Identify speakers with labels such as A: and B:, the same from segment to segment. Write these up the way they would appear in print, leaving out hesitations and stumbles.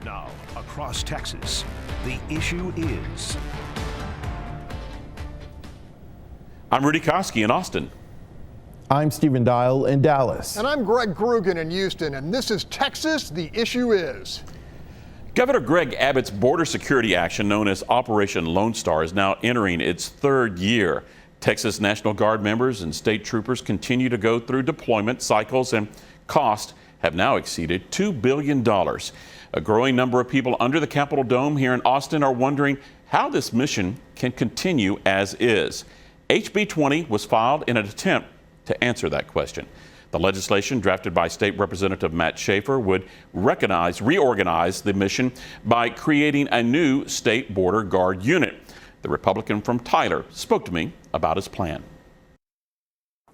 A: Now, across Texas, the issue is...
B: I'm Rudy Koski in Austin.
C: I'm Stephen Dial in Dallas.
D: And I'm Greg Grugan in Houston, and this is Texas, the issue is.
B: Governor Greg Abbott's border security action, known as Operation Lone Star, is now entering its third year. Texas National Guard members and state troopers continue to go through deployment cycles, and costs have now exceeded $2 billion. A growing number of people under the Capitol Dome here in Austin are wondering how this mission can continue as is. HB 20 was filed in an attempt to answer that question. The legislation drafted by State Representative Matt Schaefer would reorganize the mission by creating a new state border guard unit. The Republican from Tyler spoke to me about his plan.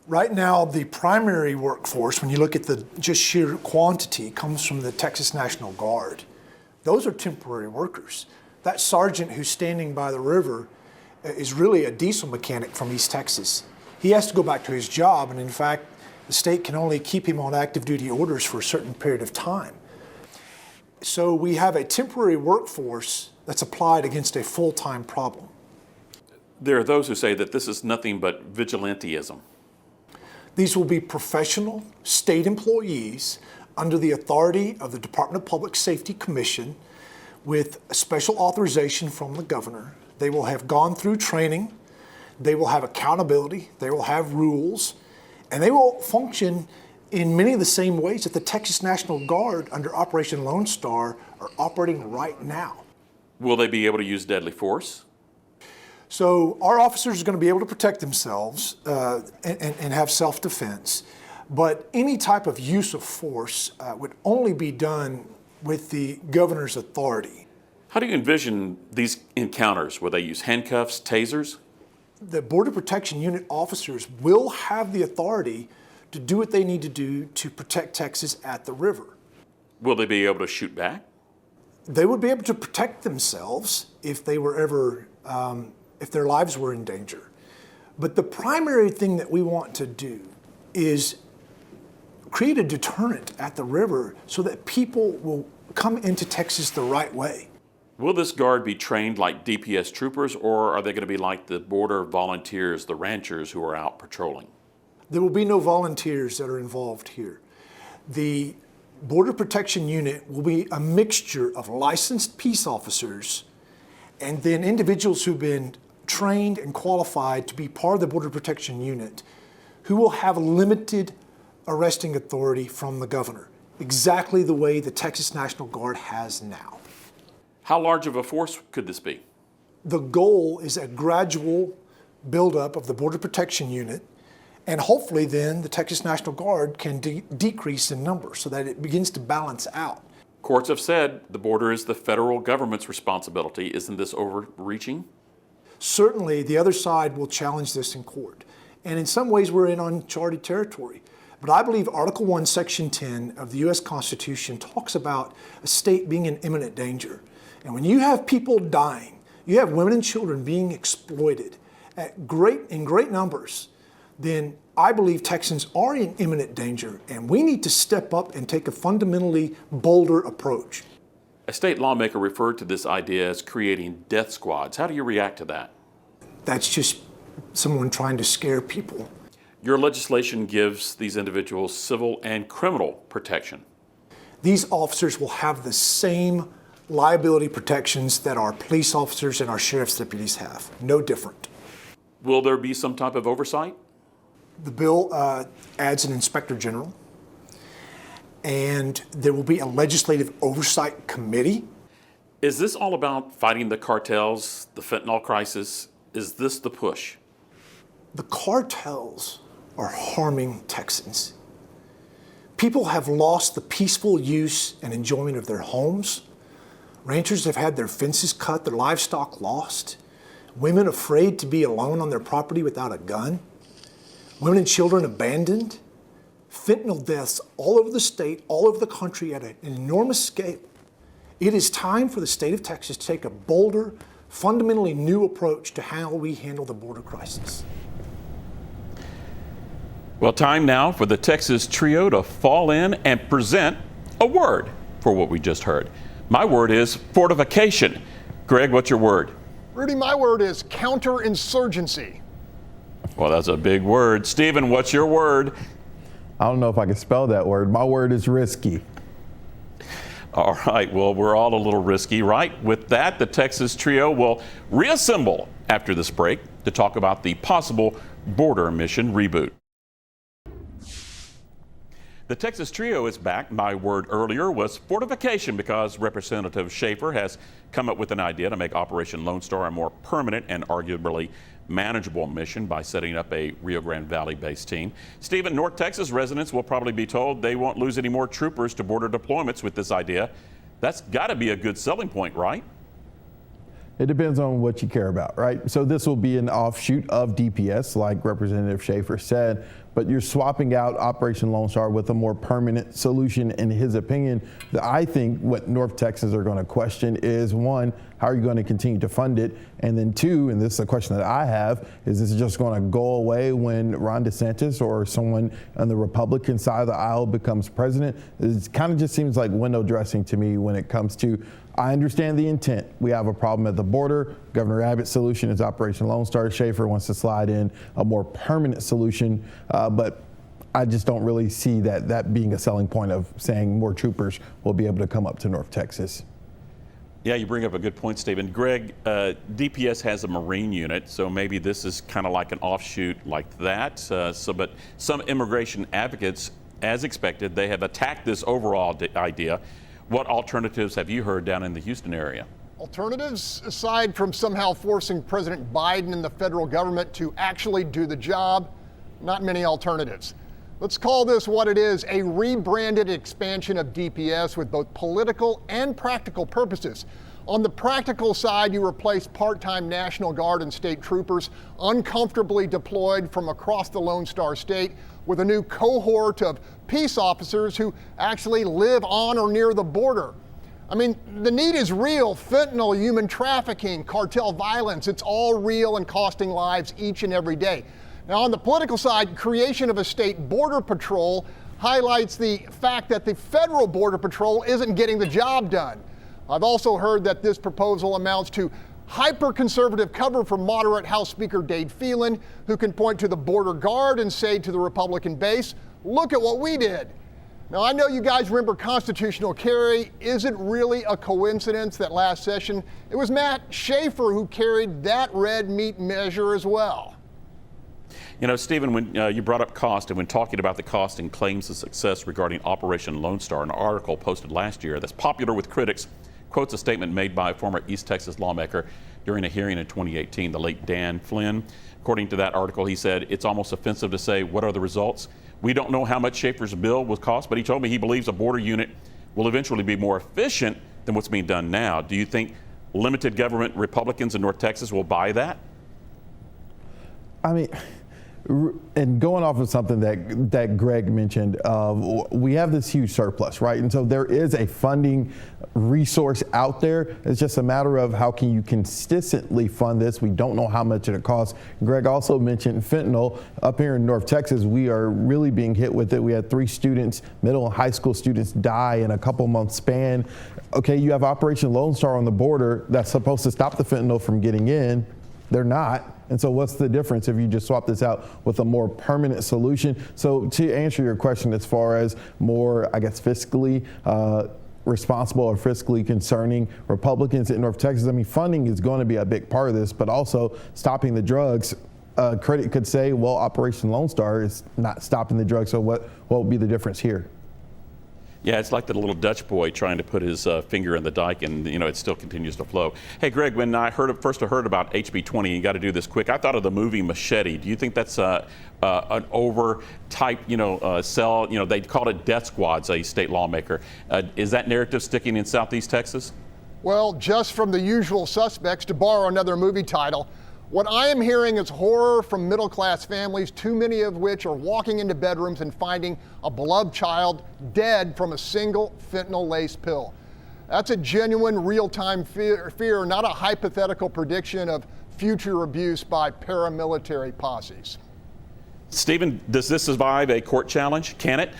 E: Right now, the primary workforce, when you look at the just sheer quantity, comes from the Texas National Guard. Those are temporary workers. That sergeant who's standing by the river is really a diesel mechanic from East Texas. He has to go back to his job, and in fact, the state can only keep him on active duty orders for a certain period of time. So we have a temporary workforce that's applied against a full-time problem.
B: There are those who say that this is nothing but vigilantism.
E: These will be professional state employees under the authority of the Department of Public Safety Commission with a special authorization from the governor. They will have gone through training, they will have accountability, they will have rules, and they will function in many of the same ways that the Texas National Guard under Operation Lone Star are operating right now.
B: Will they be able to use deadly force?
E: So our officers are going to be able to protect themselves and have self-defense, but any type of use of force would only be done with the governor's authority.
B: How do you envision these encounters? Will they use handcuffs, tasers?
E: The Border Protection Unit officers will have the authority to do what they need to do to protect Texas at the river.
B: Will they be able to shoot back?
E: They would be able to protect themselves if they were ever, if their lives were in danger. But the primary thing that we want to do is create a deterrent at the river so that people will come into Texas the right way.
B: Will this guard be trained like DPS troopers, or are they going to be like the border volunteers, the ranchers who are out patrolling?
E: There will be no volunteers that are involved here. The Border Protection Unit will be a mixture of licensed peace officers and then individuals who've been trained and qualified to be part of the Border Protection Unit who will have limited arresting authority from the governor, exactly the way the Texas National Guard has now.
B: How large of a force could this be?
E: The goal is a gradual buildup of the Border Protection Unit, and hopefully then the Texas National Guard can decrease in number so that it begins to balance out.
B: Courts have said the border is the federal government's responsibility. Isn't this overreaching?
E: Certainly the other side will challenge this in court, and in some ways we're in uncharted territory. But I believe Article 1, Section 10 of the U.S. Constitution talks about a state being in imminent danger. And when you have people dying, you have women and children being exploited in great numbers, then I believe Texans are in imminent danger, and we need to step up and take a fundamentally bolder approach.
B: A state lawmaker referred to this idea as creating death squads. How do you react to that?
E: That's just someone trying to scare people.
B: Your legislation gives these individuals civil and criminal protection.
E: These officers will have the same liability protections that our police officers and our sheriff's deputies have. No different.
B: Will there be some type of oversight?
E: The bill adds an inspector general, and there will be a legislative oversight committee.
B: Is this all about fighting the cartels, the fentanyl crisis? Is this the push?
E: The cartels are harming Texans. People have lost the peaceful use and enjoyment of their homes. Ranchers have had their fences cut, their livestock lost. Women afraid to be alone on their property without a gun. Women and children abandoned. Fentanyl deaths all over the state, all over the country at an enormous scale. It is time for the state of Texas to take a bolder, fundamentally new approach to how we handle the border crisis.
B: Well, time now for the Texas Trio to fall in and present a word for what we just heard. My word is fortification. Greg, what's your word?
D: Rudy, my word is counterinsurgency.
B: Well, that's a big word. Stephen, what's your word?
C: I don't know if I can spell that word. My word is risky.
B: All right, well, we're all a little risky, right? With that, the Texas trio will reassemble after this break to talk about the possible border mission reboot. The Texas trio is back. My word earlier was fortification because Representative Schaefer has come up with an idea to make Operation Lone Star a more permanent and arguably manageable mission by setting up a Rio Grande Valley-based team. Stephen, North Texas residents will probably be told they won't lose any more troopers to border deployments with this idea. That's got to be a good selling point, right?
C: It depends on what you care about, right? So this will be an offshoot of DPS, like Representative Schaefer said, but you're swapping out Operation Lone Star with a more permanent solution. In his opinion, I think what North Texans are going to question is, one, how are you going to continue to fund it? And then two, and this is a question that I have, is this just going to go away when Ron DeSantis or someone on the Republican side of the aisle becomes president? It kind of just seems like window dressing to me when it comes to, I understand the intent. We have a problem at the border. Governor Abbott's solution is Operation Lone Star. Schaefer wants to slide in a more permanent solution, but I just don't really see that being a selling point of saying more troopers will be able to come up to North Texas.
B: Yeah, you bring up a good point, Stephen. Greg, DPS has a Marine unit, so maybe this is kind of like an offshoot like that. But some immigration advocates, as expected, they have attacked this overall idea. What alternatives have you heard down in the Houston area?
D: Alternatives, aside from somehow forcing President Biden and the federal government to actually do the job, not many alternatives. Let's call this what it is, a rebranded expansion of DPS with both political and practical purposes. On the practical side, you replace part-time National Guard and state troopers uncomfortably deployed from across the Lone Star State with a new cohort of peace officers who actually live on or near the border. I mean, the need is real. Fentanyl, human trafficking, cartel violence, it's all real and costing lives each and every day. Now, on the political side, creation of a state border patrol highlights the fact that the federal border patrol isn't getting the job done. I've also heard that this proposal amounts to hyper-conservative cover for moderate House Speaker Dade Phelan, who can point to the border guard and say to the Republican base, look at what we did. Now, I know you guys remember constitutional carry. Is it really a coincidence that last session it was Matt Schaefer who carried that red meat measure as well?
B: You know, Stephen, when you brought up cost, and when talking about the cost and claims of success regarding Operation Lone Star, an article posted last year that's popular with critics quotes a statement made by a former East Texas lawmaker during a hearing in 2018, the late Dan Flynn. According to that article, he said, it's almost offensive to say, what are the results? We don't know how much Schaefer's bill will cost, but he told me he believes a border unit will eventually be more efficient than what's being done now. Do you think limited government Republicans in North Texas will buy that?
C: I mean, and going off of something that Greg mentioned, we have this huge surplus, right? And so there is a funding resource out there. It's just a matter of how can you consistently fund this. We don't know how much it costs. Greg also mentioned fentanyl. Up here in North Texas, we are really being hit with it. We had 3 students, middle and high school students, die in a couple months span. Okay, you have Operation Lone Star on the border that's supposed to stop the fentanyl from getting in. They're not. And so what's the difference if you just swap this out with a more permanent solution? So to answer your question, as far as more, I guess, fiscally responsible or fiscally concerning Republicans in North Texas, I mean, funding is going to be a big part of this, but also stopping the drugs. Critic could say, well, Operation Lone Star is not stopping the drugs, so what will be the difference here?
B: Yeah, it's like the little Dutch boy trying to put his finger in the dike, and it still continues to flow. Hey, Greg, when I first heard about HB 20, you got to do this quick. I thought of the movie Machete. Do you think that's an over-type, cell? They called it death squads. A state lawmaker. Is that narrative sticking in Southeast Texas?
D: Well, just from the usual suspects, to borrow another movie title, what I am hearing is horror from middle-class families, too many of which are walking into bedrooms and finding a beloved child dead from a single fentanyl-laced pill. That's a genuine, real-time fear, not a hypothetical prediction of future abuse by paramilitary posses.
B: Stephen, does this survive a court challenge? Can it?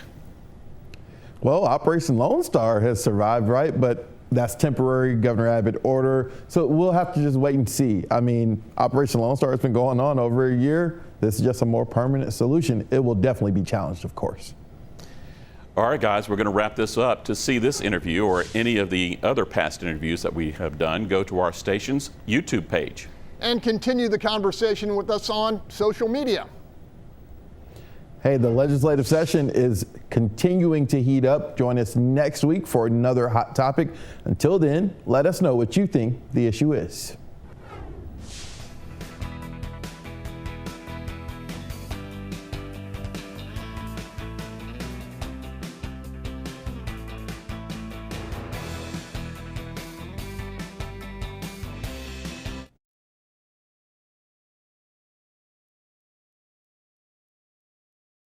C: Well, Operation Lone Star has survived, right? But That's temporary Governor Abbott order. So we'll have to just wait and see. I mean, Operation Lone Star has been going on over a year. This is just a more permanent solution. It will definitely be challenged, of course.
B: All right, guys, we're going to wrap this up. To see this interview or any of the other past interviews that we have done, go to our station's YouTube page.
D: And continue the conversation with us on social media.
C: Hey, the legislative session is continuing to heat up. Join us next week for another hot topic. Until then, let us know what you think the issue is.